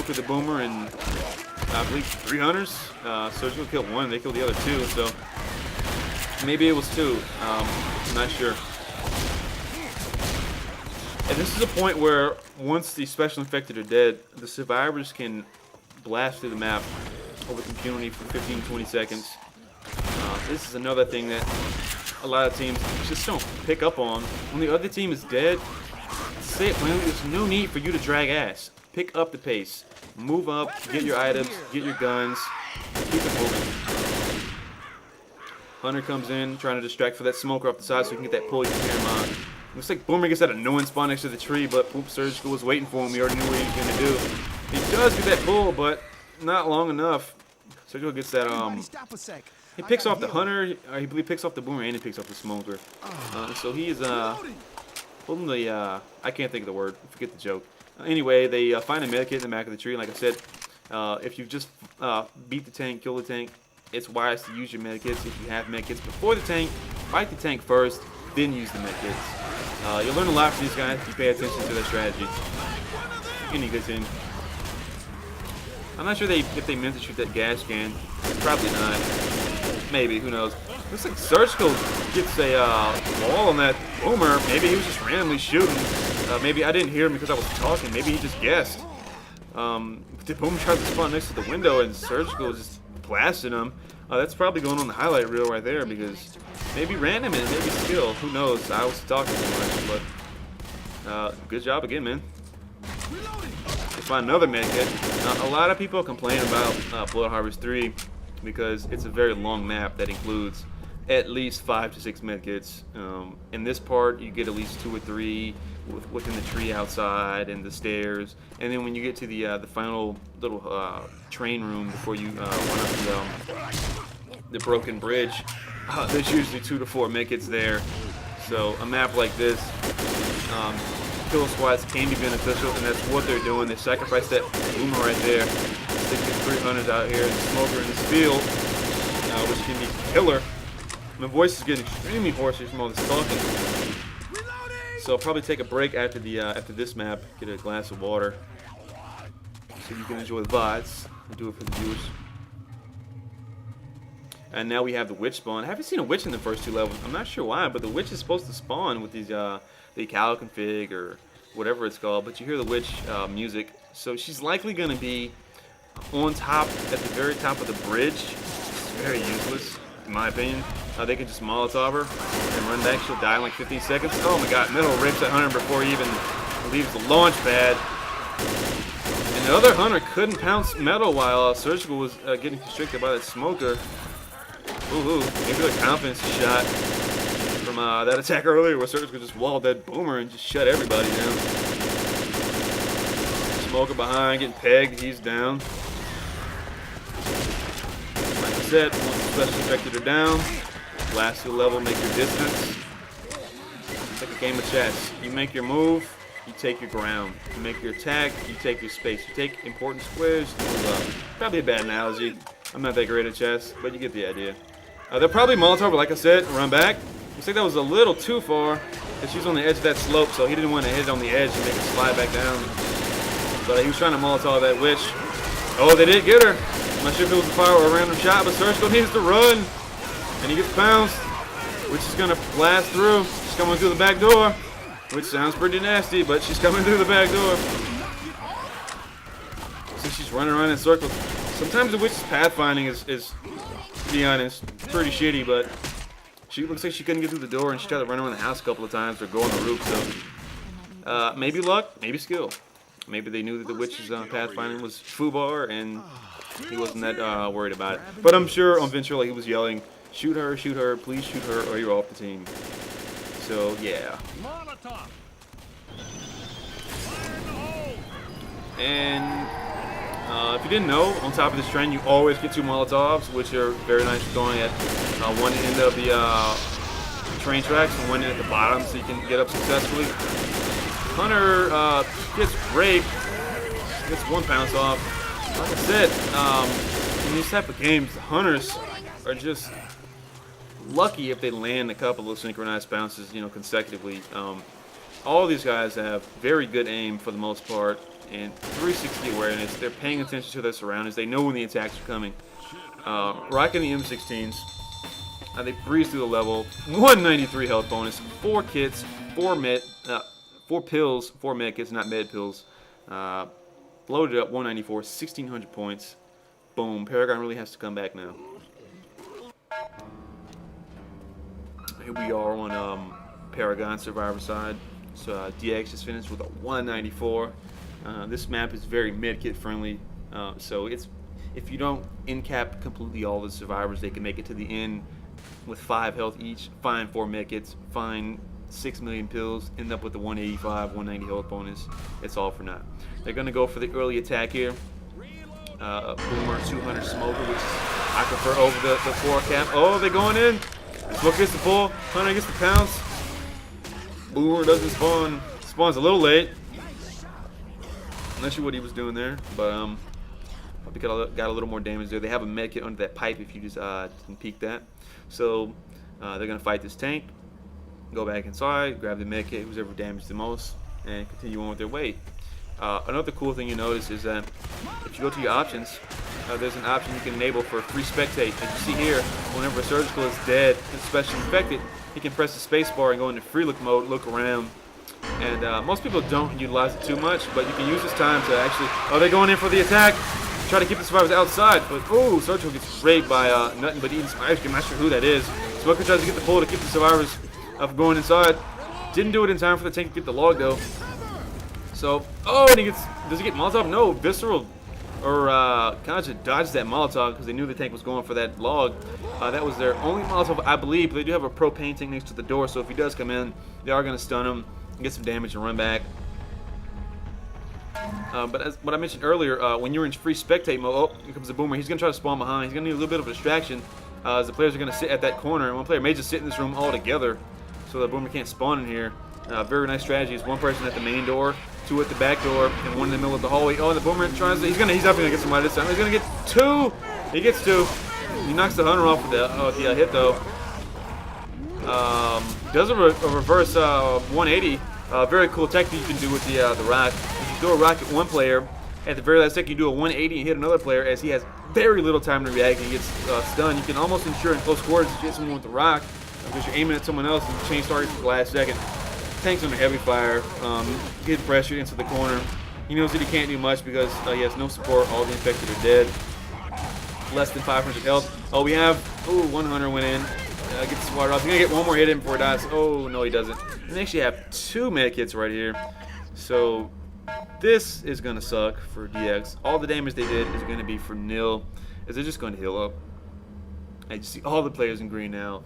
Smoker, the Boomer, and I believe 3 hunters. Surgical killed 1, they killed the other 2, so maybe it was 2. I'm not sure. And this is a point where once the special infected are dead, the survivors can blast through the map with impunity for 15-20 seconds. This is another thing that a lot of teams just don't pick up on. When the other team is dead, say it plainly, there's no need for you to drag ass. Pick up the pace. Move up, get your items, get your guns, keep it moving. Hunter comes in, trying to distract for that smoker off the side so he can get that pull you can hear him on. Looks like Boomer gets that annoying spawn next to the tree, but oops, Surgical was waiting for him. He already knew what he was going to do. He does get that pull, but not long enough. Surgical gets that, he picks off the Hunter, or he picks off the Boomer, and he picks off the smoker. So he's, holding the, I can't think of the word, forget the joke. Anyway, they find a medikit in the back of the tree. Like I said, if you just beat the tank, kill the tank, it's wise to use your medikits if you have medikits before the tank. Fight the tank first, then use the medikits. You'll learn a lot from these guys if you pay attention to their strategy. Any good team. I'm not sure if they meant to shoot that gas can. Probably not. Maybe, who knows. Looks like Surgical gets a wall on that Boomer. Maybe he was just randomly shooting. Maybe I didn't hear him because I was talking. Maybe he just guessed. The Boomer tries to spawn next to the window and Surgical just blasted him. That's probably going on the highlight reel right there because maybe random and maybe skill. Who knows? I was talking too much, but good job again, man. Let's find another medkit. A lot of people complain about Blood Harvest 3 because it's a very long map that includes at least 5 to 6 medkits. In this part, you get at least 2 or 3 within the tree outside and the stairs. And then when you get to the final little train room before you run up the broken bridge, there's usually 2 to 4 medkits there. So a map like this, kill squads can be beneficial, and that's what they're doing. They sacrifice that Boomer right there. They get 300 out here and the smoker in this field, which can be killer. My voice is getting extremely hoarse from all this talking. So I'll probably take a break after this map, get a glass of water, so you can enjoy the VODs and do it for the viewers. And now we have the witch spawn. I haven't seen a witch in the first 2 levels. I'm not sure why, but the witch is supposed to spawn with these the Cal config or whatever it's called. But you hear the witch music, so she's likely going to be on top at the very top of the bridge. It's very useless, in my opinion. They can just Molotov her and run back. She'll die in like 15 seconds. Oh my god, Metal rapes that Hunter before he even leaves the launch pad. And the other Hunter couldn't pounce Metal while Surgical was getting constricted by that smoker. Ooh, maybe a confidence shot from that attack earlier where Surgical just walled that Boomer and just shut everybody down. Smoker behind, getting pegged, he's down. Like I said, once the special infected are down, blast your level, make your distance. It's like a game of chess. You make your move, you take your ground. You make your attack, you take your space. You take important squares, you move up. Probably a bad analogy. I'm not that great at chess, but you get the idea. They'll probably Molotov, but like I said, run back. Looks like that was a little too far, because she's on the edge of that slope, so he didn't want to hit it on the edge and make it slide back down. But he was trying to Molotov that witch. Oh, they did get her. I'm not sure if it was a fire or a random shot, but Surgical needs to run. And he gets bounced, which is going to blast through. She's coming through the back door, which sounds pretty nasty, but she's coming through the back door. So she's running around in circles. Sometimes the witch's pathfinding is, to be honest, pretty shitty, but she looks like she couldn't get through the door, and she tried to run around the house a couple of times or go on the roof, so maybe luck, maybe skill. Maybe they knew that the witch's pathfinding was foobar, and he wasn't that worried about it. But I'm sure on Ventura he was yelling, shoot her, please shoot her, or you're off the team. So, yeah. And if you didn't know, on top of this train, you always get 2 Molotovs, which are very nice for going at one end of the train tracks and one end at the bottom, so you can get up successfully. Hunter gets raped, gets 1 bounce off. Like I said, in these type of games, the Hunters are just lucky if they land a couple of synchronized bounces, consecutively. All these guys have very good aim for the most part. and 360 awareness. They're paying attention to their surroundings. They know when the attacks are coming. Rocking the M16s. They breeze through the level. 193 health bonus. 4 kits. 4 pills. 4 med kits, not med pills. Loaded up 194. 1,600 points. Boom. Paragon really has to come back now. Here we are on Paragon Survivor side. So DX just finished with a 194. This map is very medkit friendly. So it's if you don't in-cap completely all the survivors, they can make it to the end with 5 health each. Find 4 medkits. Find 6 million pills. End up with the 185, 190 health bonus. It's all for now. They're gonna go for the early attack here. Boomer 200 smoker, which I prefer over the 4 cap. Oh, they're going in. Smoker gets the pull. Hunter gets the pounce. Boomer doesn't spawn. Spawns a little late. I'm not sure what he was doing there, but probably got a little more damage there. They have a med kit under that pipe if you just didn't peek that. So they're gonna fight this tank. Go back inside, grab the med kit, who's ever damaged the most, and continue on with their way. Another cool thing you notice is that if you go to your options, there's an option you can enable for free spectate. As you see here, whenever a surgical is dead, especially infected, you can press the space bar and go into free look mode, look around. And most people don't utilize it too much, but you can use this time to actually, oh, they're going in for the attack. Try to keep the survivors outside, but oh, surgical gets raped by nothing but eating some ice cream. I'm not sure who that is. Smoker tries to get the pull to keep the survivors from going inside. Didn't do it in time for the tank to get the log though. So, oh, and does he get Molotov? No, Visceral or Kaja dodged that Molotov because they knew the tank was going for that log. That was their only Molotov, I believe. But they do have a propane tank next to the door, so if he does come in, they are going to stun him, get some damage, and run back. But as what I mentioned earlier, when you're in free spectate mode, oh, here comes the Boomer. He's going to try to spawn behind. He's going to need a little bit of a distraction as the players are going to sit at that corner. And one player may just sit in this room all together so the Boomer can't spawn in here. Very nice strategy. Is one person at the main door, 2 at the back door, and 1 in the middle of the hallway. Oh, and the Boomer tries to, he's definitely gonna get somebody this time. He's gonna get 2. He gets 2. He knocks the Hunter off with the hit though. Does a reverse 180. Very cool technique you can do with the rock. If you throw a rock at one player, at the very last second you do a 180 and hit another player, as he has very little time to react and gets stunned. You can almost ensure in close quarters that you hit someone with the rock because you're aiming at someone else and change targets at the last second. Tank's under heavy fire, getting pressured into the corner. He knows that he can't do much because he has no support. All the infected are dead. Less than 500 health. Oh, we have, ooh, 1 Hunter went in. Gets swatted off. He's gonna get 1 more hit in before he dies. Oh, no, he doesn't. And they actually have 2 med kits right here. So this is gonna suck for DX. All the damage they did is gonna be for nil, as they're just going to heal up. And you see all the players in green now.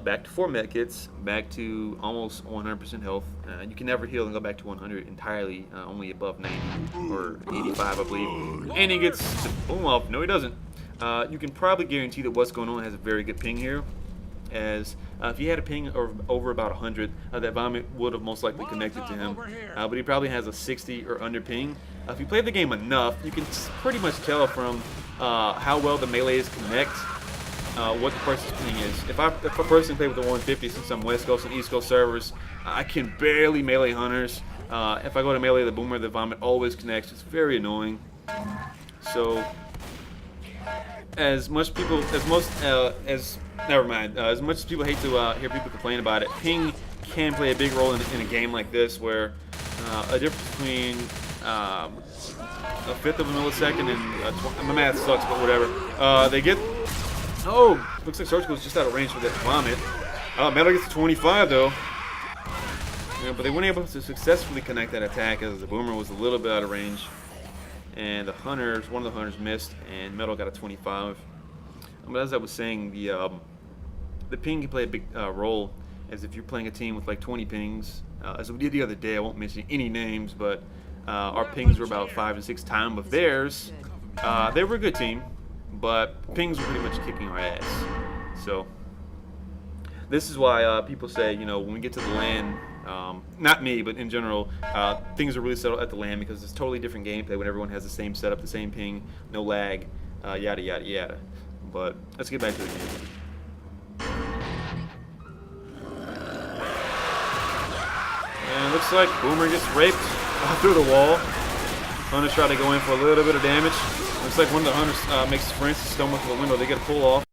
Back to 4 medkits, back to almost 100% health. You can never heal and go back to 100 entirely, only above 90 or 85, I believe. And he gets the boom off. No, he doesn't. You can probably guarantee that what's going on has a very good ping here, as if he had a ping over about 100, that vomit would have most likely connected to him. But he probably has a 60 or under ping. If you play the game enough, you can pretty much tell from how well the melees connect. What the person's ping is. If I personally play with the 150, since I'm West Coast and East Coast servers, I can barely melee Hunters. If I go to melee the Boomer, the vomit always connects. It's very annoying. So, as much as people hate to hear people complain about it, ping can play a big role in a game like this, where a difference between a 1/5 of a millisecond and my math sucks, but whatever. They get. Oh, looks like Surgical is just out of range for that vomit. Metal gets to 25 though. Yeah, but they weren't able to successfully connect that attack as the Boomer was a little bit out of range. And the Hunters, one of the Hunters missed, and Metal got a 25. But as I was saying, the ping can play a big role, as if you're playing a team with like 20 pings. As we did the other day, I won't mention any names, but our pings were about 5 and 6 times of theirs. They were a good team, but pings were pretty much kicking our ass. So this is why people say, you know, when we get to the LAN, not me, but in general, things are really settled at the LAN because it's totally different gameplay when everyone has the same setup, the same ping, no lag, yada yada yada. But let's get back to the game. And it looks like Boomer gets raped through the wall. Hunters try to go in for a little bit of damage. Looks like one of the Hunters makes Francis stumble to the window. They get a pull off.